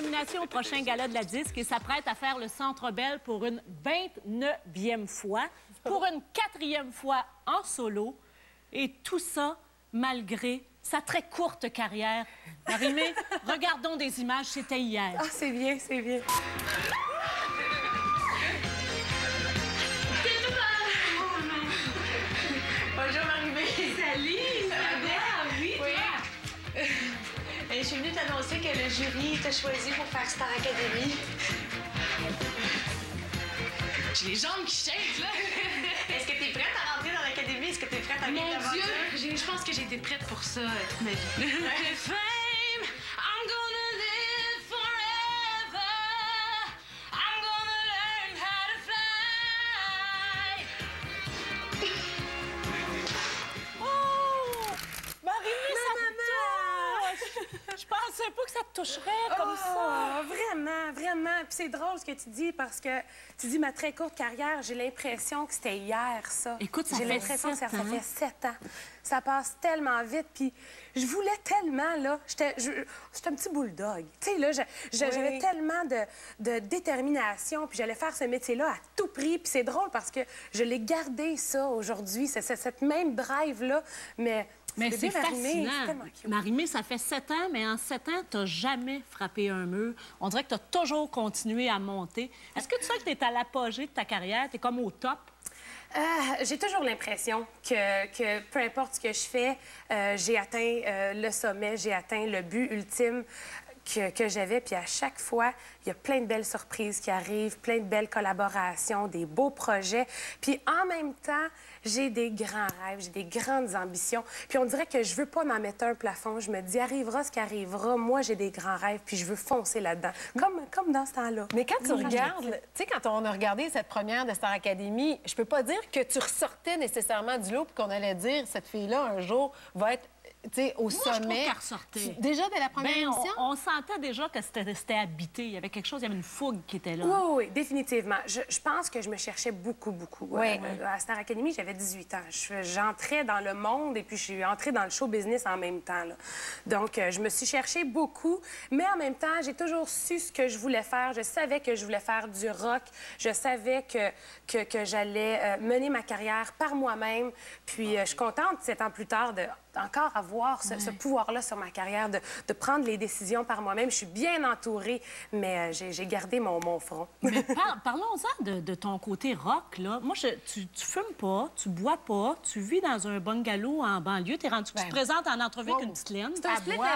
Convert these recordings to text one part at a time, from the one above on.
nomination au prochain gala de la disque et s'apprête à faire le Centre Bell pour une 29e fois, pour une 4e fois en solo. Et tout ça malgré sa très courte carrière. Marie-Mé, regardons des images, c'était hier. Ah, c'est bien, c'est bien. Bonjour Marie-Mé. Salut, ça va bien? Oui, Oui. Je suis venue t'annoncer que le jury t'a choisi pour faire Star Academy. j'ai les jambes qui shake, là. Est-ce que t'es prête à rentrer dans l'académie? Est-ce que t'es prête à vivre Mon l'aventure? Dieu, je pense que j'ai été prête pour ça toute ma vie. Fame, I'm gonna live forever. I'm gonna learn how to fly. Oh! Marie-Mé, ça me touche! Je pensais pas que ça te toucherait comme ça. Vraiment, vraiment. Puis c'est drôle ce que tu dis parce que tu dis ma très courte carrière, j'ai l'impression que c'était hier, ça. Écoute, ça j'ai fait l'impression que ça 7 ans. fait 7 ans. Ça passe tellement vite. Puis je voulais tellement, là. C'était un petit bulldog. Tu sais, là, j'avais tellement de détermination. Puis j'allais faire ce métier-là à tout prix. Puis c'est drôle parce que je l'ai gardé, ça, aujourd'hui. Cette même drive-là. Mais c'est fascinant. c'est tellement cute. Marie-Mé, ça fait 7 ans, mais en 7 ans, tu n'as jamais frappé un mur. On dirait que tu as toujours continué à monter. Est-ce que tu sens que tu es à l'apogée de ta carrière? Tu es comme au top? J'ai toujours l'impression que peu importe ce que je fais, j'ai atteint le sommet, j'ai atteint le but ultime que j'avais. Puis à chaque fois, il y a plein de belles surprises qui arrivent, plein de belles collaborations, des beaux projets. Puis en même temps, j'ai des grands rêves, j'ai des grandes ambitions. Puis on dirait que je veux pas m'en mettre un plafond. Je me dis, arrivera ce qui arrivera. Moi, j'ai des grands rêves, puis je veux foncer là-dedans. Comme dans ce temps-là. Mais quand tu regardes, tu sais, quand on a regardé cette première de Star Academy, je peux pas dire que tu ressortais nécessairement du lot puis qu'on allait dire, cette fille-là, un jour, va être, tu sais, au Moi, je trouve sommet. qu'elle ressortait. Déjà dès la première émission? On sentait déjà que c'était habité. Il y avait quelque chose, il y avait une fougue qui était là. Oui, oui, définitivement. Je pense que je me cherchais beaucoup, beaucoup. Oui. À Star Academy, j'avais 18 ans. J'entrais dans le monde et puis je suis entrée dans le show business en même temps, là. Donc, je me suis cherchée beaucoup, mais en même temps, j'ai toujours su ce que je voulais faire. Je savais que je voulais faire du rock. Je savais que j'allais mener ma carrière par moi-même. Puis, je suis contente, 7 ans plus tard, encore avoir ce pouvoir-là sur ma carrière, de prendre les décisions par moi-même. Je suis bien entourée, mais j'ai gardé mon front. Mais parlons-en de ton côté rock, là. Moi, tu fumes pas, tu bois pas, tu vis dans un bungalow en banlieue. T'es rendu, tu te présentes en entrevue avec une petite laine. C'est un split level.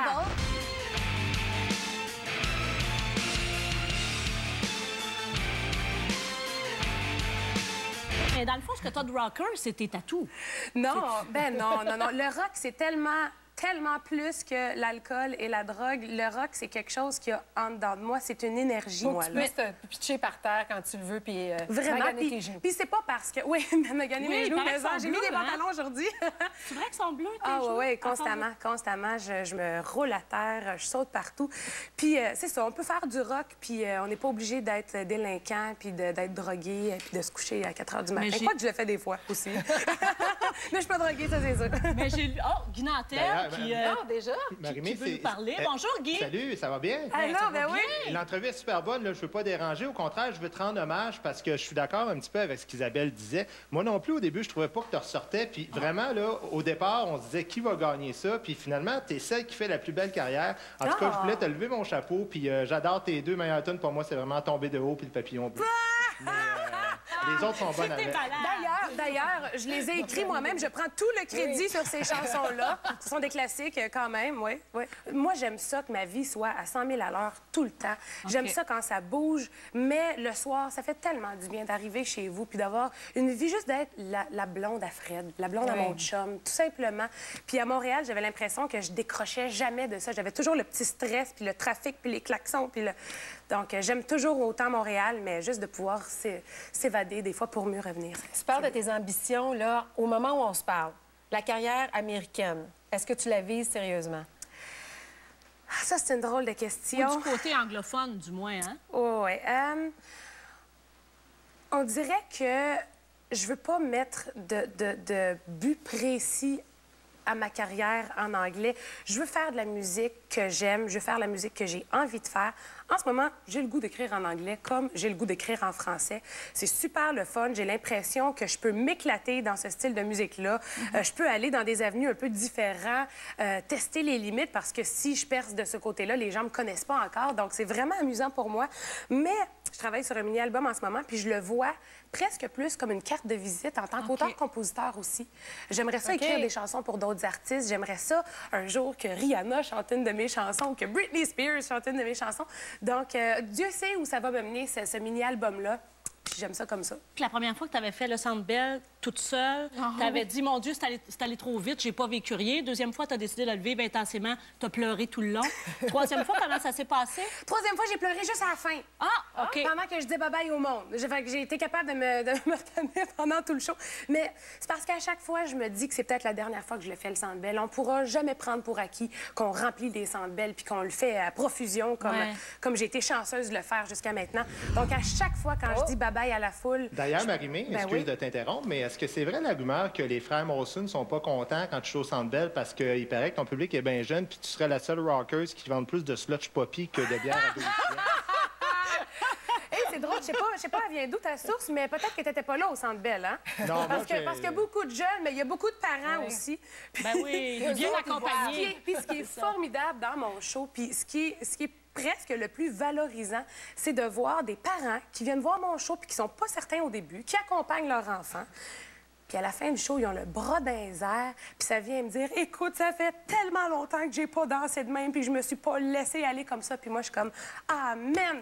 Mais dans le fond, ce que t'as de rocker, c'est tes tatous. Non, ben non. Le rock, c'est tellement plus que l'alcool et la drogue. Le rock, c'est quelque chose qui a en dedans de moi. C'est une énergie, moi, Tu là. peux te pitcher par terre quand tu le veux puis Vraiment. maganer tes genoux. Puis c'est pas parce que... Oui, me gagner mes genoux, mais j'ai mis des pantalons aujourd'hui. C'est vrai qu'ils sont bleus, tes Ah genoux? oui, constamment. Je me roule à terre, je saute partout. Puis c'est ça, on peut faire du rock, puis on n'est pas obligé d'être délinquant, puis d'être drogué, puis de se coucher à 4 h du matin. Quoi que je le fais des fois aussi. Mais je suis pas droguée, ça, c'est sûr. Mais j'ai lu... Oh, Guy Nantel, qui... Ah, déjà? Qui veut nous parler. Bonjour, Guy. Salut, ça va bien? Ah non, ben oui. L'entrevue est super bonne, là. Je veux pas déranger. Au contraire, je veux te rendre hommage parce que je suis d'accord un petit peu avec ce qu'Isabelle disait. Moi non plus, au début, je trouvais pas que tu ressortais. Puis vraiment, là, au départ, on se disait qui va gagner ça. Puis finalement, t'es celle qui fait la plus belle carrière. En tout cas, je voulais te lever mon chapeau. Puis j'adore tes deux meilleures tunes. Pour moi, c'est vraiment Tomber de haut puis Le papillon bleu. Mais, les autres sont bonnes avec. D'ailleurs, je les ai écrits moi-même. Je prends tout le crédit sur ces chansons-là. Ce sont des classiques quand même, oui. Moi, j'aime ça que ma vie soit à 100 000 à l'heure tout le temps. J'aime ça quand ça bouge, mais le soir, ça fait tellement du bien d'arriver chez vous puis d'avoir une vie, juste d'être la blonde à Fred, la blonde à mon chum, tout simplement. Puis à Montréal, j'avais l'impression que je décrochais jamais de ça. J'avais toujours le petit stress, puis le trafic, puis les klaxons, puis le... Donc, j'aime toujours autant Montréal, mais juste de pouvoir s'évader des fois pour mieux revenir. Tu parles de tes ambitions, là, au moment où on se parle. La carrière américaine, est-ce que tu la vises sérieusement? Ah, ça, c'est une drôle de question. Ou du côté anglophone, du moins, hein? Oh, oui. On dirait que je veux pas mettre de but précis à ma carrière en anglais. Je veux faire de la musique que j'aime, je veux faire la musique que j'ai envie de faire. En ce moment, j'ai le goût d'écrire en anglais comme j'ai le goût d'écrire en français. C'est super le fun. J'ai l'impression que je peux m'éclater dans ce style de musique-là. Je peux aller dans des avenues un peu différentes, tester les limites, parce que si je perce de ce côté-là, les gens ne me connaissent pas encore. Donc, c'est vraiment amusant pour moi. Mais je travaille sur un mini-album en ce moment, puis je le vois presque plus comme une carte de visite en tant qu'auteur-compositeur aussi. J'aimerais ça écrire des chansons pour d'autres artistes. J'aimerais ça un jour que Rihanna chante une de mes chansons ou que Britney Spears chante une de mes chansons. Donc, Dieu sait où ça va me mener, ce mini-album-là. Puis j'aime ça comme ça. Puis la première fois que tu avais fait le Centre Bell toute seule, tu avais dit, mon Dieu, c'est allé trop vite, j'ai pas vécu rien. Deuxième fois, tu as décidé de le vivre intensément, tu as pleuré tout le long. Troisième fois, comment ça s'est passé? Troisième fois, j'ai pleuré juste à la fin. Ah, OK. Pendant que je disais bye-bye au monde. J'ai été capable de me retenir pendant tout le show. Mais c'est parce qu'à chaque fois, je me dis que c'est peut-être la dernière fois que je le fais, le Centre Bell. On pourra jamais prendre pour acquis qu'on remplit des Centres Bell puis qu'on le fait à profusion, comme j'ai été chanceuse de le faire jusqu'à maintenant. Donc, à chaque fois, quand je dis bye-bye à la foule... D'ailleurs, Marie-Mé, excuse de t'interrompre, mais est-ce que c'est vrai la rumeur que les frères Molson ne sont pas contents quand tu joues au Centre Bell parce qu'il paraît que ton public est bien jeune puis tu serais la seule rockers qui vend plus de sludge poppy que de bière à 12 C'est drôle, je sais pas, elle vient d'où ta source, mais peut-être que tu n'étais pas là au Centre Bell, hein? Non, parce qu'il y a beaucoup de jeunes, mais il y a beaucoup de parents aussi. Ben oui, il est bien accompagné. Puis ce qui est formidable dans mon show, puis ce qui est presque le plus valorisant, c'est de voir des parents qui viennent voir mon show puis qui sont pas certains au début, qui accompagnent leur enfant. Puis à la fin du show, ils ont le bras dans les airs, puis ça vient me dire « Écoute, ça fait tellement longtemps que j'ai pas dansé de même, puis je me suis pas laissée aller comme ça. » Puis moi, je suis comme « Amen! »